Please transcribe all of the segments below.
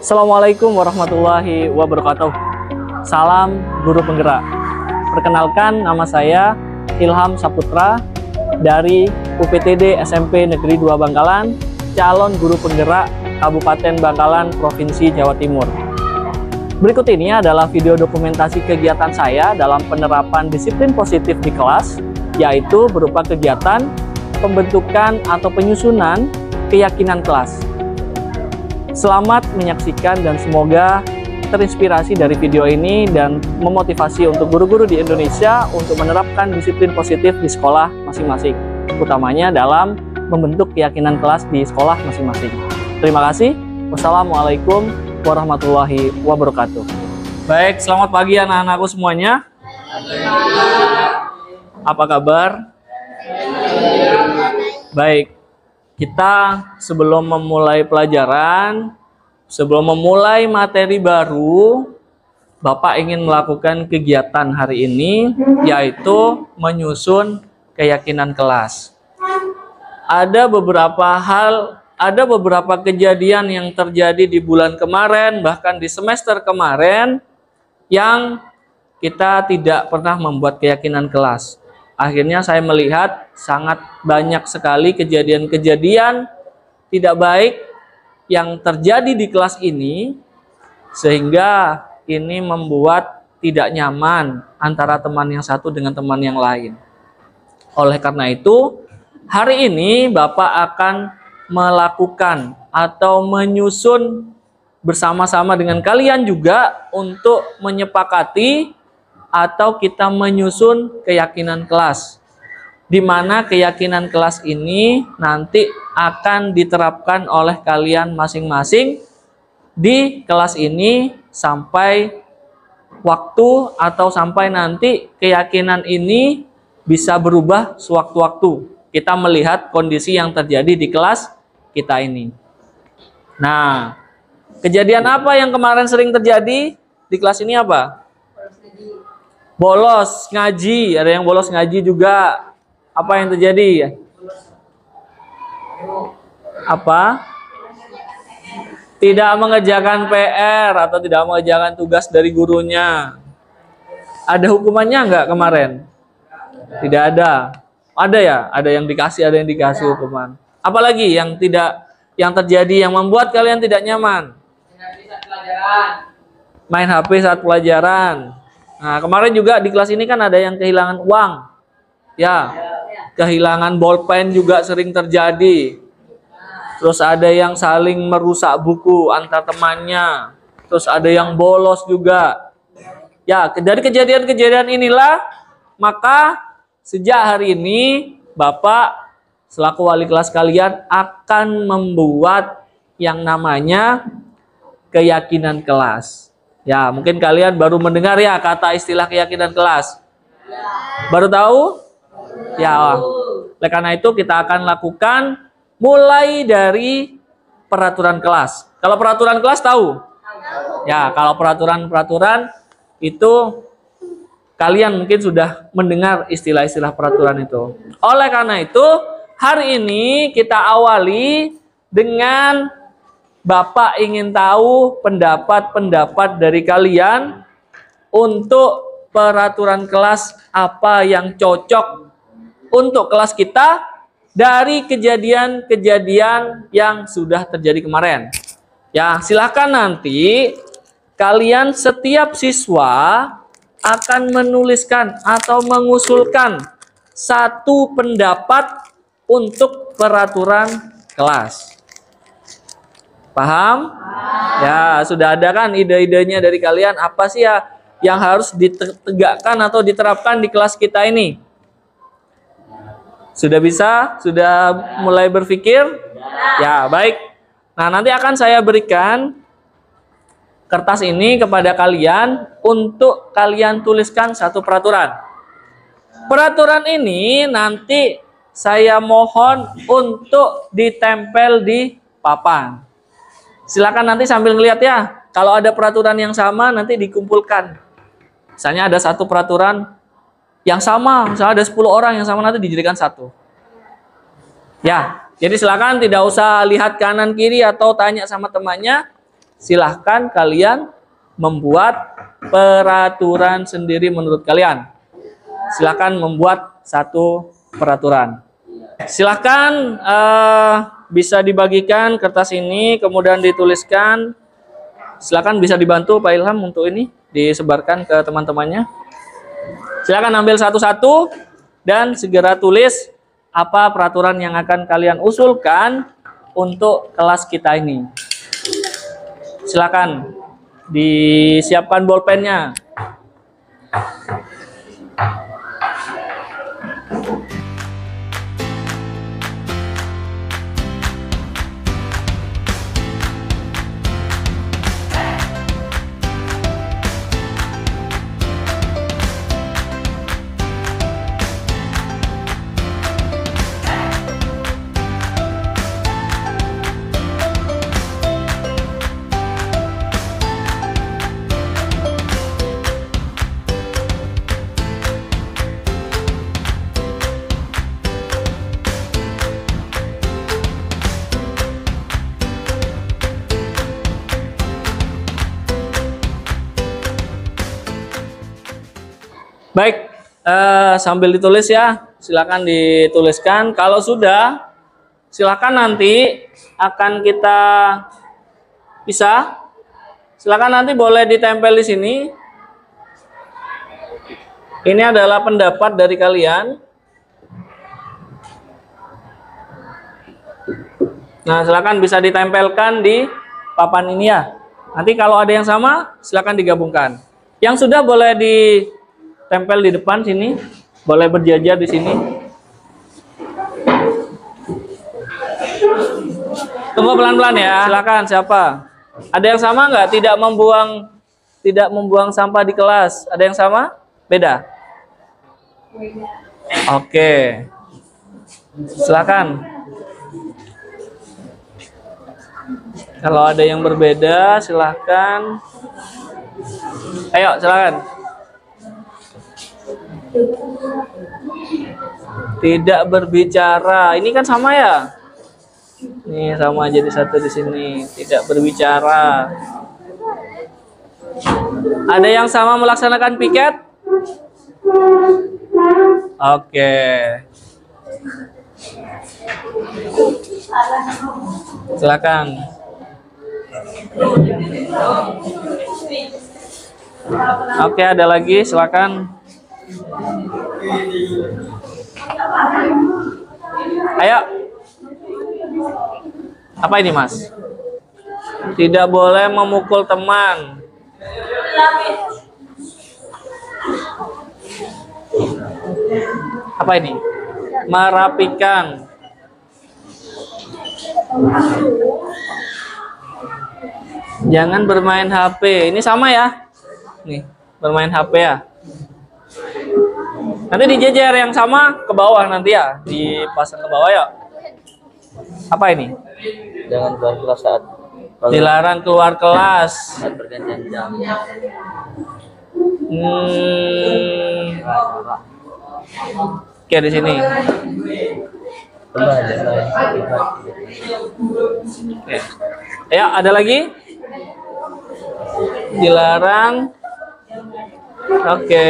Assalamualaikum warahmatullahi wabarakatuh. Salam guru penggerak. Perkenalkan, nama saya Ilham Saputra dari UPTD SMP Negeri 2 Bangkalan, calon guru penggerak Kabupaten Bangkalan, Provinsi Jawa Timur. Berikut ini adalah video dokumentasi kegiatan saya dalam penerapan disiplin positif di kelas, yaitu berupa kegiatan pembentukan atau penyusunan keyakinan kelas. Selamat menyaksikan dan semoga terinspirasi dari video ini dan memotivasi untuk guru-guru di Indonesia untuk menerapkan disiplin positif di sekolah masing-masing, utamanya dalam membentuk keyakinan kelas di sekolah masing-masing. Terima kasih. Wassalamualaikum warahmatullahi wabarakatuh. Baik, selamat pagi anak-anakku semuanya. Apa kabar? Baik. Kita sebelum memulai pelajaran, sebelum memulai materi baru, Bapak ingin melakukan kegiatan hari ini, yaitu menyusun keyakinan kelas. Ada beberapa kejadian yang terjadi di bulan kemarin, bahkan di semester kemarin, yang kita tidak pernah membuat keyakinan kelas. Akhirnya saya melihat sangat banyak sekali kejadian-kejadian tidak baik yang terjadi di kelas ini, sehingga ini membuat tidak nyaman antara teman yang satu dengan teman yang lain. Oleh karena itu, hari ini Bapak akan melakukan atau menyusun bersama-sama dengan kalian juga untuk menyepakati atau kita menyusun keyakinan kelas, di mana keyakinan kelas ini nanti akan diterapkan oleh kalian masing-masing di kelas ini sampai waktu atau sampai nanti keyakinan ini bisa berubah sewaktu-waktu. Kita melihat kondisi yang terjadi di kelas kita ini. Nah, kejadian apa yang kemarin sering terjadi di kelas ini apa? Bolos ngaji, ada yang bolos ngaji juga. Apa yang terjadi? Apa? Tidak mengerjakan PR atau tidak mengerjakan tugas dari gurunya. Ada hukumannya nggak kemarin? Tidak ada. Ada ya? Ada yang dikasih hukuman. Apalagi yang terjadi yang membuat kalian tidak nyaman? Main HP saat pelajaran. Nah, kemarin juga di kelas ini kan ada yang kehilangan uang. Ya, kehilangan bolpen juga sering terjadi. Terus ada yang saling merusak buku antar temannya. Terus ada yang bolos juga. Ya, dari kejadian-kejadian inilah, maka sejak hari ini Bapak selaku wali kelas kalian akan membuat yang namanya keyakinan kelas. Ya, mungkin kalian baru mendengar ya kata istilah keyakinan kelas. Baru tahu? Ya, oleh karena itu kita akan lakukan mulai dari peraturan kelas. Kalau peraturan kelas tahu? Ya, kalau peraturan itu kalian mungkin sudah mendengar istilah-istilah peraturan itu. Oleh karena itu, hari ini kita awali dengan Bapak ingin tahu pendapat-pendapat dari kalian untuk peraturan kelas apa yang cocok untuk kelas kita dari kejadian-kejadian yang sudah terjadi kemarin. Ya, silakan nanti kalian setiap siswa akan menuliskan atau mengusulkan satu pendapat untuk peraturan kelas. Paham? Ya, sudah ada kan ide-idenya dari kalian apa sih ya yang harus ditegakkan atau diterapkan di kelas kita ini? Sudah bisa? Sudah mulai berpikir? Ya, baik. Nah, nanti akan saya berikan kertas ini kepada kalian untuk kalian tuliskan satu peraturan. Peraturan ini nanti saya mohon untuk ditempel di papan. Silakan nanti sambil ngeliat ya. Kalau ada peraturan yang sama nanti dikumpulkan. Misalnya ada satu peraturan yang sama, misalnya ada 10 orang yang sama nanti dijadikan satu. Ya, jadi silakan tidak usah lihat kanan kiri atau tanya sama temannya. silahkan kalian membuat peraturan sendiri menurut kalian. Silahkan membuat satu peraturan. Silahkan bisa dibagikan kertas ini, kemudian dituliskan. Silahkan bisa dibantu Pak Ilham untuk ini, disebarkan ke teman-temannya. Silahkan ambil satu-satu dan segera tulis apa peraturan yang akan kalian usulkan untuk kelas kita ini. Silahkan disiapkan bolpennya. Baik, sambil ditulis ya, silakan dituliskan. Kalau sudah, silakan nanti akan kita pisah. Silakan nanti boleh ditempel di sini. Ini adalah pendapat dari kalian. Nah, silakan bisa ditempelkan di papan ini ya. Nanti kalau ada yang sama, silakan digabungkan. Yang sudah boleh ditempel di depan sini, boleh berjajar di sini. Tunggu pelan-pelan ya. Silakan, siapa? Ada yang sama nggak? Tidak membuang sampah di kelas. Ada yang sama? Beda? Oke. Silakan. Kalau ada yang berbeda, silakan. Ayo, silakan. Tidak berbicara. Ini kan sama ya? Nih sama jadi satu di sini. Tidak berbicara. Ada yang sama melaksanakan piket? Oke. Silakan. Oke, ada lagi, silakan. Ayo. Apa ini, Mas? Tidak boleh memukul teman. Apa ini? Merapikan. Jangan bermain HP. Ini sama ya? Nih, bermain HP ya. Nanti dijejer yang sama ke bawah nanti ya, dipasang ke bawah ya. Apa ini? Jangan keluar kelas saat dilarang keluar kelas. saat pergantian jam. Oke, di sini. Oke. Ya, ada lagi? Dilarang. Oke.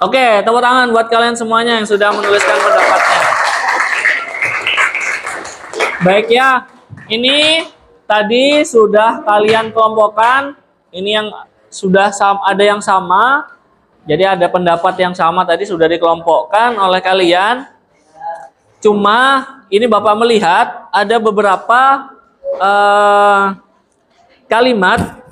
Oke, tepuk tangan buat kalian semuanya yang sudah menuliskan pendapatnya. Baik ya, ini tadi sudah kalian kelompokkan. Ini yang sudah ada yang sama. Jadi ada pendapat yang sama tadi sudah dikelompokkan oleh kalian. Cuma ini Bapak melihat ada beberapa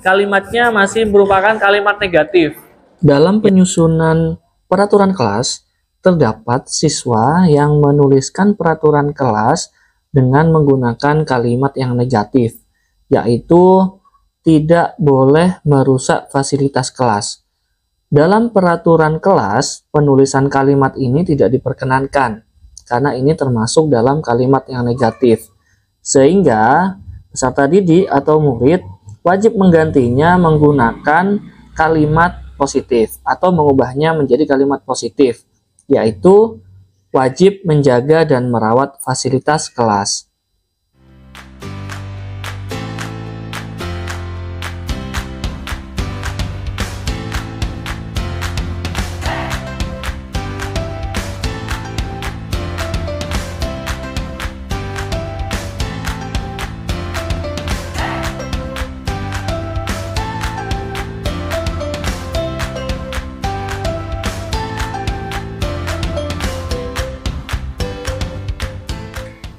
kalimatnya masih merupakan kalimat negatif. Dalam penyusunan peraturan kelas, terdapat siswa yang menuliskan peraturan kelas dengan menggunakan kalimat yang negatif, yaitu tidak boleh merusak fasilitas kelas. Dalam peraturan kelas, penulisan kalimat ini tidak diperkenankan, karena ini termasuk dalam kalimat yang negatif. Sehingga peserta didik atau murid wajib menggantinya menggunakan kalimat positif atau mengubahnya menjadi kalimat positif, yaitu wajib menjaga dan merawat fasilitas kelas.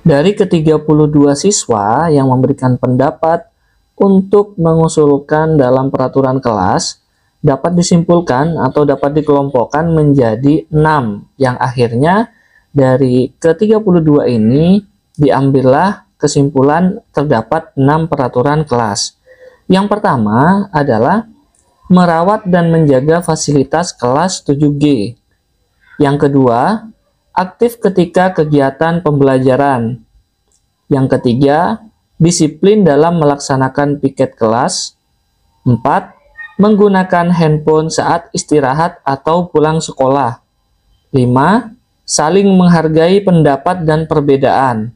Dari ke-32 siswa yang memberikan pendapat untuk mengusulkan dalam peraturan kelas, dapat disimpulkan atau dapat dikelompokkan menjadi 6, yang akhirnya dari ke-32 ini diambillah kesimpulan terdapat 6 peraturan kelas. Yang pertama adalah merawat dan menjaga fasilitas kelas 7G. Yang kedua, aktif ketika kegiatan pembelajaran. Yang ketiga, disiplin dalam melaksanakan piket kelas. 4. Menggunakan handphone saat istirahat atau pulang sekolah. 5. Saling menghargai pendapat dan perbedaan.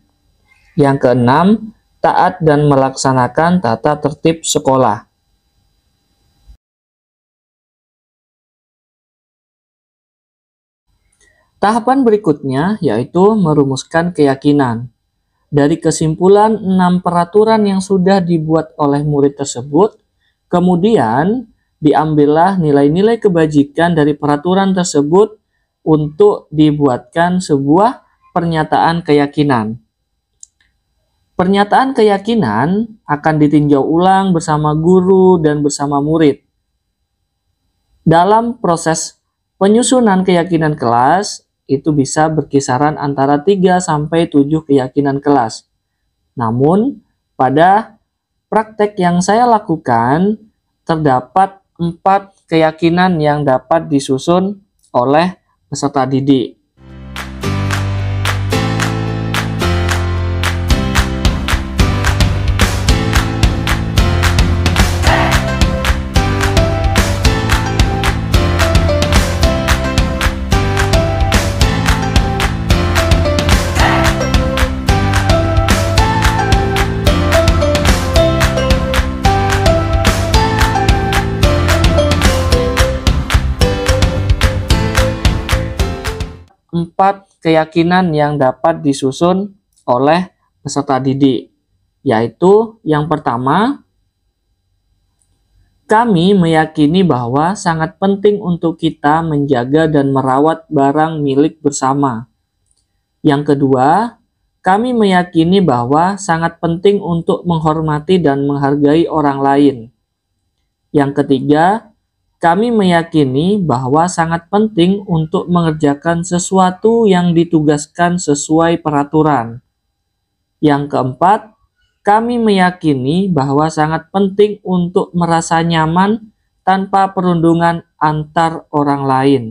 Yang keenam, taat dan melaksanakan tata tertib sekolah. Tahapan berikutnya yaitu merumuskan keyakinan. Dari kesimpulan 6 peraturan yang sudah dibuat oleh murid tersebut, kemudian diambillah nilai-nilai kebajikan dari peraturan tersebut untuk dibuatkan sebuah pernyataan keyakinan. Pernyataan keyakinan akan ditinjau ulang bersama guru dan bersama murid. Dalam proses penyusunan keyakinan kelas, itu bisa berkisaran antara 3 sampai 7 keyakinan kelas. Namun, pada praktek yang saya lakukan, terdapat 4 keyakinan yang dapat disusun oleh peserta didik. Empat keyakinan yang dapat disusun oleh peserta didik, yaitu yang pertama, kami meyakini bahwa sangat penting untuk kita menjaga dan merawat barang milik bersama. Yang kedua, kami meyakini bahwa sangat penting untuk menghormati dan menghargai orang lain. Yang ketiga, kami meyakini bahwa sangat penting untuk mengerjakan sesuatu yang ditugaskan sesuai peraturan. Yang keempat, kami meyakini bahwa sangat penting untuk merasa nyaman tanpa perundungan antar orang lain.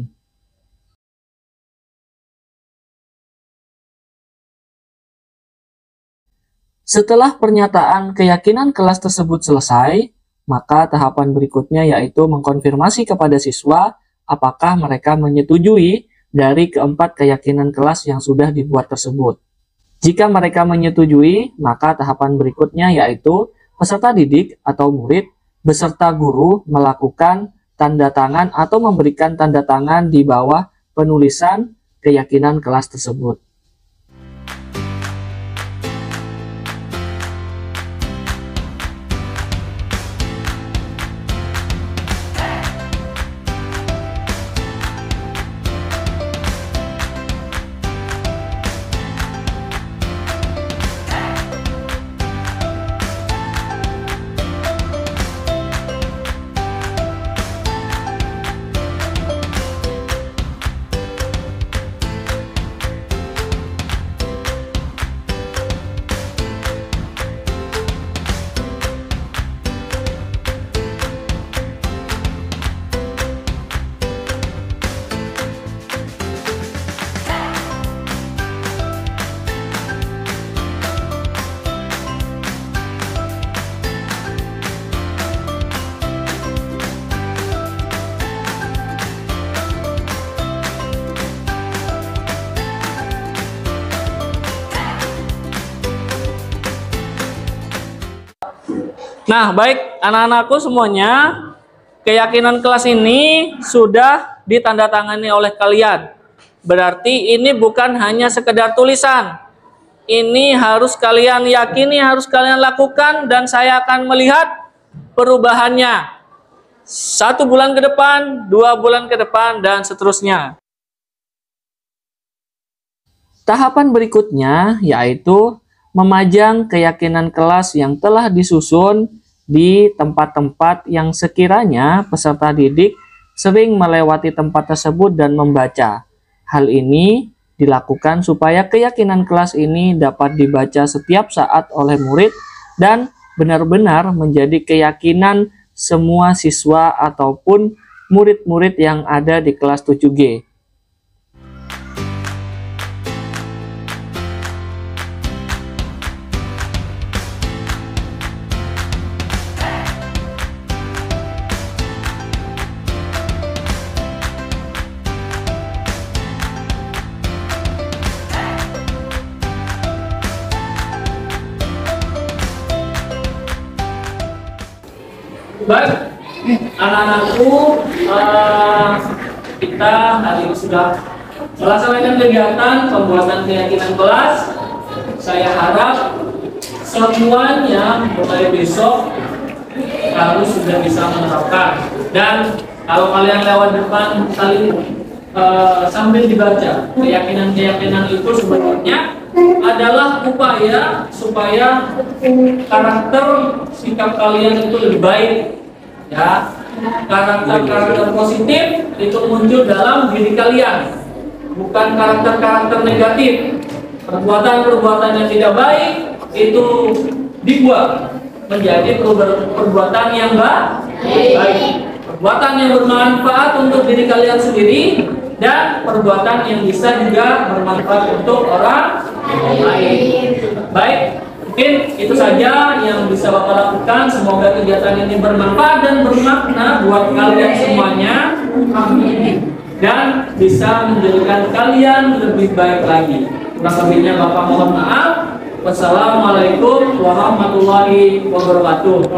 Setelah pernyataan keyakinan kelas tersebut selesai, maka tahapan berikutnya yaitu mengkonfirmasi kepada siswa apakah mereka menyetujui dari keempat keyakinan kelas yang sudah dibuat tersebut. Jika mereka menyetujui, maka tahapan berikutnya yaitu peserta didik atau murid beserta guru melakukan tanda tangan atau memberikan tanda tangan di bawah penulisan keyakinan kelas tersebut. Nah, baik anak-anakku semuanya, keyakinan kelas ini sudah ditandatangani oleh kalian. Berarti ini bukan hanya sekedar tulisan. Ini harus kalian yakini, harus kalian lakukan, dan saya akan melihat perubahannya. 1 bulan ke depan, 2 bulan ke depan, dan seterusnya. Tahapan berikutnya yaitu memajang keyakinan kelas yang telah disusun di tempat-tempat yang sekiranya peserta didik sering melewati tempat tersebut dan membaca. Hal ini dilakukan supaya keyakinan kelas ini dapat dibaca setiap saat oleh murid dan benar-benar menjadi keyakinan semua siswa ataupun murid-murid yang ada di kelas 7G. Baik, anak-anakku, kita hari ini sudah melaksanakan kegiatan pembuatan keyakinan kelas. Saya harap semuanya mulai besok harus sudah bisa menerapkan. Dan kalau kalian lewat depan sambil dibaca, keyakinan-keyakinan itu sebenarnya adalah upaya supaya karakter sikap kalian itu lebih baik, ya. Karakter positif itu muncul dalam diri kalian, bukan karakter-karakter negatif. Perbuatan-perbuatan yang tidak baik itu dibuat menjadi perbuatan yang baik, perbuatan yang bermanfaat untuk diri kalian sendiri, dan perbuatan yang bisa juga bermanfaat untuk orang lain. Baik, mungkin itu saja yang bisa Bapak lakukan. Semoga kegiatan ini bermanfaat dan bermakna buat kalian semuanya, dan bisa menjadikan kalian lebih baik lagi. Kurang lebihnya Bapak mohon maaf. Wassalamualaikum warahmatullahi wabarakatuh.